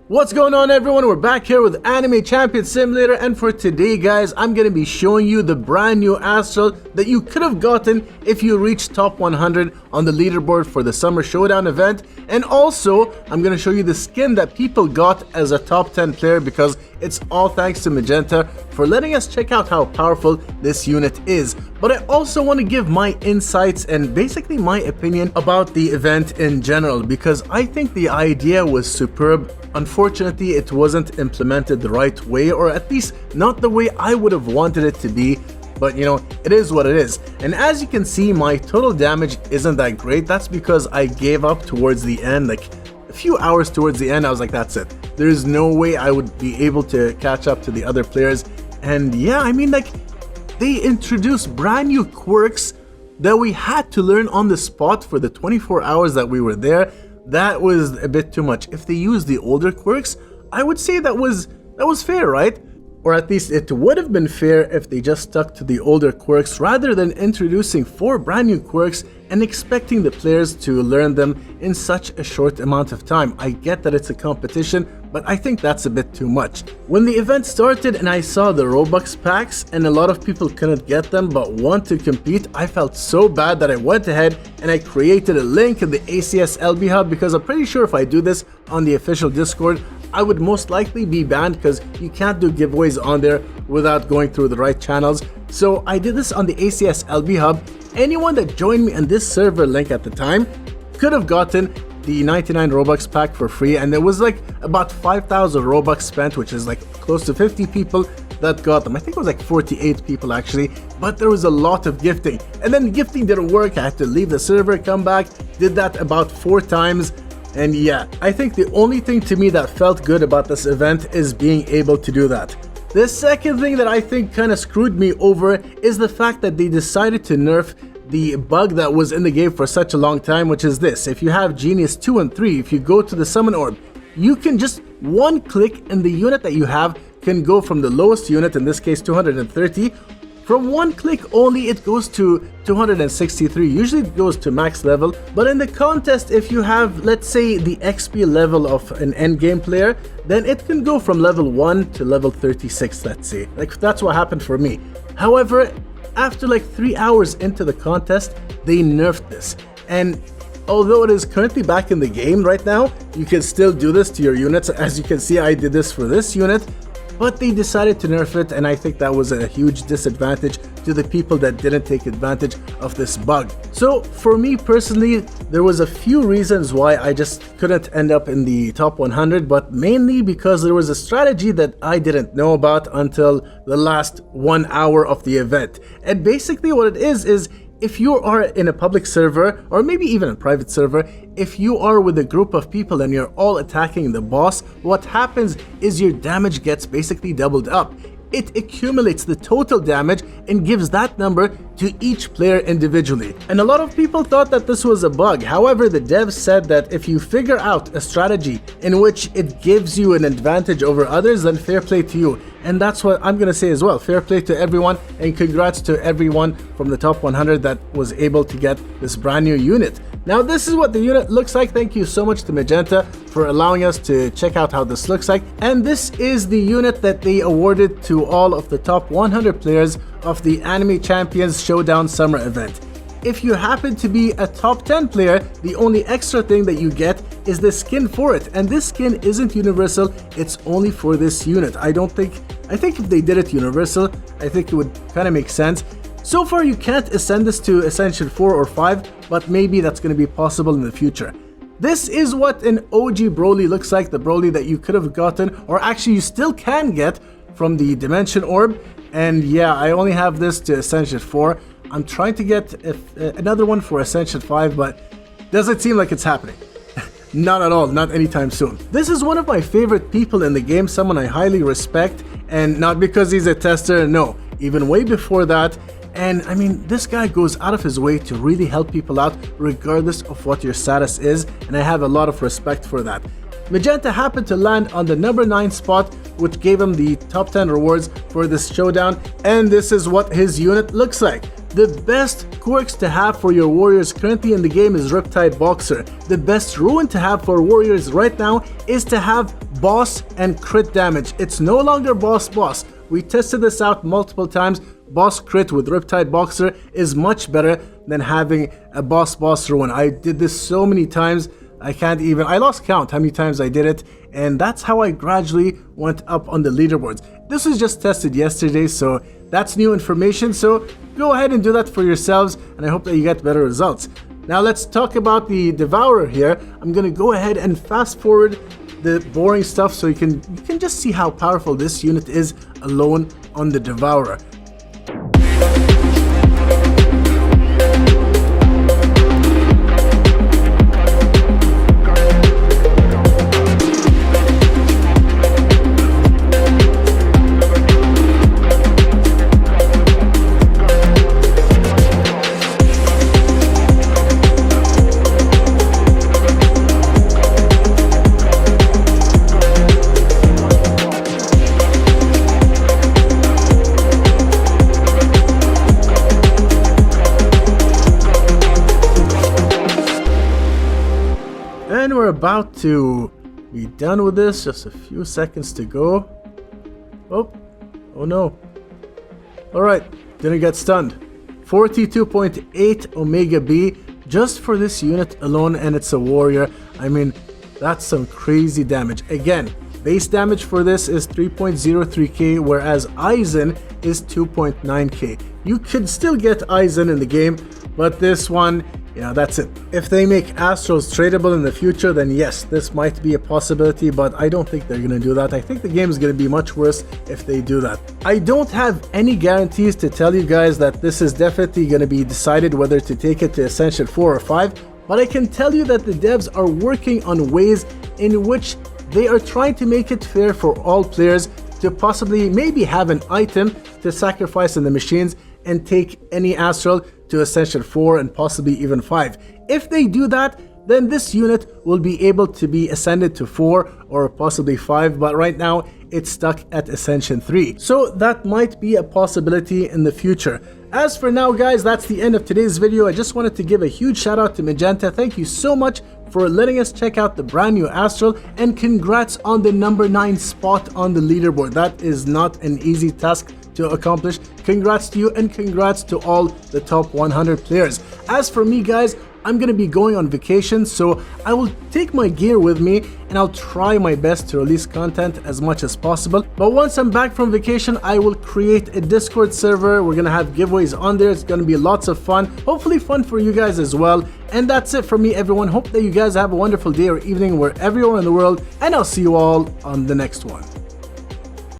What's going on, everyone? We're back here with Anime Champion Simulator, and for today, guys, I'm going to be showing you the brand new Astral that you could have gotten if you reached top 100 on the leaderboard for the Summer Showdown event. And also, I'm going to show you the skin that people got as a top 10 player, because it's all thanks to Magenta for letting us check out how powerful this unit is. But I also want to give my insights and basically my opinion about the event in general, because I think the idea was superb. Unfortunately, it wasn't implemented the right way, or at least not the way I would have wanted it to be. But you know, it is what it is. And as you can see, my total damage isn't that great. That's because I gave up towards the end, like a few hours towards the end. I was like, that's it. There's no way I would be able to catch up to the other players. And yeah, I mean, like, they introduced brand new quirks that we had to learn on the spot for the 24 hours that we were there. That was a bit too much. If they used the older quirks, I would say that was fair, right? Or at least it would have been fair if they just stuck to the older quirks rather than introducing 4 brand new quirks and expecting the players to learn them in such a short amount of time. I get that it's a competition, but I think that's a bit too much. When the event started and I saw the Robux packs and a lot of people couldn't get them but want to compete, I felt so bad that I went ahead and I created a link in the ACS LB Hub, because I'm pretty sure if I do this on the official Discord, I would most likely be banned because you can't do giveaways on there without going through the right channels. So I did this on the ACS LB Hub. Anyone that joined me on this server link at the time could have gotten the 99 Robux pack for free, and there was like about 5,000 Robux spent, which is like close to 50 people that got them. I think it was like 48 people actually, but there was a lot of gifting. And then gifting didn't work. I had to leave the server, come back, did that about 4 times. And yeah, I think the only thing to me that felt good about this event is being able to do that. The second thing that I think kind of screwed me over is the fact that they decided to nerf the bug that was in the game for such a long time, which is this. If you have Genius 2 and 3, if you go to the Summon Orb, you can just one click and the unit that you have can go from the lowest unit, in this case 230, from one click only it goes to 263. Usually it goes to max level, but in the contest, if you have, let's say, the XP level of an endgame player, then it can go from level 1 to level 36, let's say. Like, that's what happened for me. However, after like 3 hours into the contest, they nerfed this. And although it is currently back in the game right now, you can still do this to your units. As you can see, I did this for this unit. But they decided to nerf it, and I think that was a huge disadvantage to the people that didn't take advantage of this bug. So for me personally, there was a few reasons why I just couldn't end up in the top 100, but mainly because there was a strategy that I didn't know about until the last 1 hour of the event. And basically what it is if you are in a public server, or maybe even a private server, if you are with a group of people and you're all attacking the boss, what happens is your damage gets basically doubled up. It accumulates the total damage and gives that number to each player individually. And a lot of people thought that this was a bug. However, the devs said that if you figure out a strategy in which it gives you an advantage over others, then fair play to you. And that's what I'm gonna say as well. Fair play to everyone, and congrats to everyone from the top 100 that was able to get this brand new unit. Now, this is what the unit looks like. Thank you so much to Magenta for allowing us to check out how this looks like. And this is the unit that they awarded to all of the top 100 players of the Anime Champions Showdown Summer event. If you happen to be a top 10 player, the only extra thing that you get is the skin for it. And this skin isn't universal, it's only for this unit. I think if they did it universal, I think it would kind of make sense. So far, you can't ascend this to Ascension 4 or 5, but maybe that's going to be possible in the future. This is what an OG Broly looks like, the Broly that you could have gotten, or actually you still can get from the Dimension Orb. And yeah, I only have this to Ascension 4. I'm trying to get another one for Ascension 5, but doesn't seem like it's happening. Not at all, not anytime soon. This is one of my favorite people in the game, someone I highly respect, and not because he's a tester, no, even way before that. And I mean, this guy goes out of his way to really help people out regardless of what your status is, and I have a lot of respect for that. Magenta happened to land on the number 9 spot, which gave him the top 10 rewards for this showdown, and this is what his unit looks like. The best quirks to have for your warriors currently in the game is Riptide Boxer. The best ruin to have for warriors right now is to have boss and crit damage. It's no longer boss. We tested this out multiple times. Boss crit with Riptide Boxer is much better than having a boss ruin. I did this so many times, I lost count how many times I did it, and that's how I gradually went up on the leaderboards. This was just tested yesterday, so that's new information, so go ahead and do that for yourselves, and I hope that you get better results. Now let's talk about the Devourer here. I'm gonna go ahead and fast forward the boring stuff so you can just see how powerful this unit is alone on the Devourer. And we're about to be done with this, just a few seconds to go. Oh no. Alright, didn't get stunned. 42.8 Omega B just for this unit alone, and it's a warrior. I mean, that's some crazy damage. Again, base damage for this is 3.03k, whereas Aizen is 2.9k. You could still get Aizen in the game, but this one, yeah, that's it. If they make Astrals tradable in the future, then yes, this might be a possibility, but I don't think they're gonna do that. I think the game is gonna be much worse if they do that. I don't have any guarantees to tell you guys that this is definitely gonna be decided whether to take it to Essential 4 or 5, but I can tell you that the devs are working on ways in which they are trying to make it fair for all players to possibly maybe have an item to sacrifice in the machines and take any Astral to Essential 4 and possibly even 5. If they do that, then this unit will be able to be ascended to 4 or possibly 5, but right now it's stuck at Ascension 3. So that might be a possibility in the future. As for now guys, that's the end of today's video. I just wanted to give a huge shout out to Magenta. Thank you so much for letting us check out the brand new Astral, and congrats on the number 9 spot on the leaderboard. That is not an easy task to accomplish. Congrats to you, and congrats to all the top 100 players. As for me guys, I'm gonna be going on vacation, so I will take my gear with me and I'll try my best to release content as much as possible. But once I'm back from vacation, I will create a Discord server. We're gonna have giveaways on there. It's gonna be lots of fun, hopefully fun for you guys as well. And that's it for me, everyone. Hope that you guys have a wonderful day or evening wherever you are in the world, and I'll see you all on the next one.